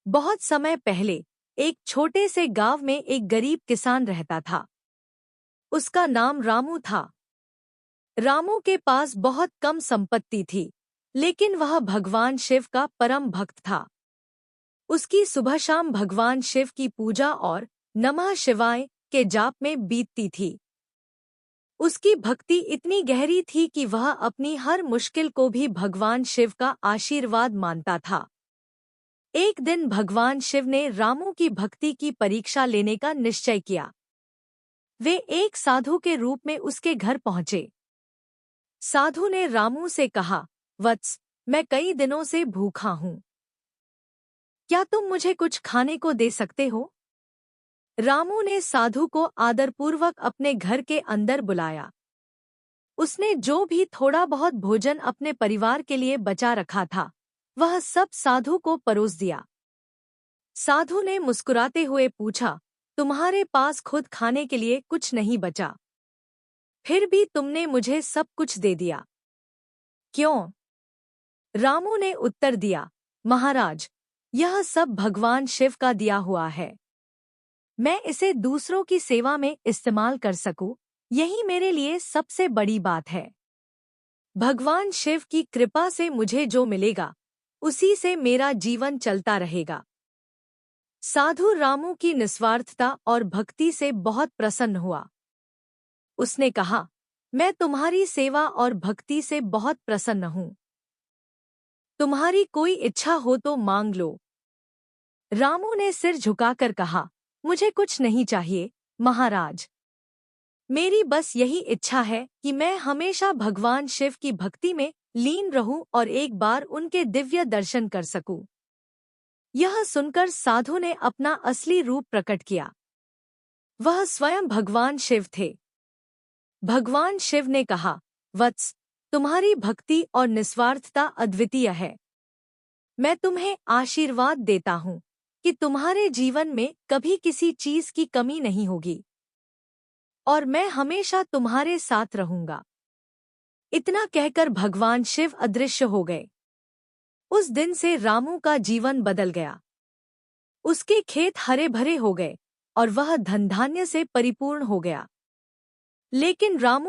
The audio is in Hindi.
बहुत समय पहले एक छोटे से गांव में एक गरीब किसान रहता था। उसका नाम रामू था। रामू के पास बहुत कम संपत्ति थी, लेकिन वह भगवान शिव का परम भक्त था। उसकी सुबह शाम भगवान शिव की पूजा और नमः शिवाय के जाप में बीतती थी। उसकी भक्ति इतनी गहरी थी कि वह अपनी हर मुश्किल को भी भगवान शिव का आशीर्वाद मानता था। एक दिन भगवान शिव ने रामू की भक्ति की परीक्षा लेने का निश्चय किया। वे एक साधु के रूप में उसके घर पहुंचे। साधु ने रामू से कहा, वत्स, मैं कई दिनों से भूखा हूँ। क्या तुम मुझे कुछ खाने को दे सकते हो? रामू ने साधु को आदरपूर्वक अपने घर के अंदर बुलाया। उसने जो भी थोड़ा बहुत भोजन अपने परिवार के लिए बचा रखा था, वह सब साधु को परोस दिया। साधु ने मुस्कुराते हुए पूछा, तुम्हारे पास खुद खाने के लिए कुछ नहीं बचा, फिर भी तुमने मुझे सब कुछ दे दिया, क्यों? रामू ने उत्तर दिया, महाराज, यह सब भगवान शिव का दिया हुआ है। मैं इसे दूसरों की सेवा में इस्तेमाल कर सकूं, यही मेरे लिए सबसे बड़ी बात है। भगवान शिव की कृपा से मुझे जो मिलेगा, उसी से मेरा जीवन चलता रहेगा। साधु रामू की निस्वार्थता और भक्ति से बहुत प्रसन्न हुआ। उसने कहा, मैं तुम्हारी सेवा और भक्ति से बहुत प्रसन्न हूँ। तुम्हारी कोई इच्छा हो तो मांग लो। रामू ने सिर झुकाकर कहा, मुझे कुछ नहीं चाहिए, महाराज। मेरी बस यही इच्छा है कि मैं हमेशा भगवान शिव की भक्ति में लीन रहूं और एक बार उनके दिव्य दर्शन कर सकूं। यह सुनकर साधु ने अपना असली रूप प्रकट किया। वह स्वयं भगवान शिव थे। भगवान शिव ने कहा, वत्स, तुम्हारी भक्ति और निस्वार्थता अद्वितीय है। मैं तुम्हें आशीर्वाद देता हूँ कि तुम्हारे जीवन में कभी किसी चीज की कमी नहीं होगी और मैं हमेशा तुम्हारे साथ रहूंगा। इतना कहकर भगवान शिव अदृश्य हो गए। उस दिन से रामू का जीवन बदल गया। उसके खेत हरे भरे हो गए और वह धन धान्य से परिपूर्ण हो गया। लेकिन रामू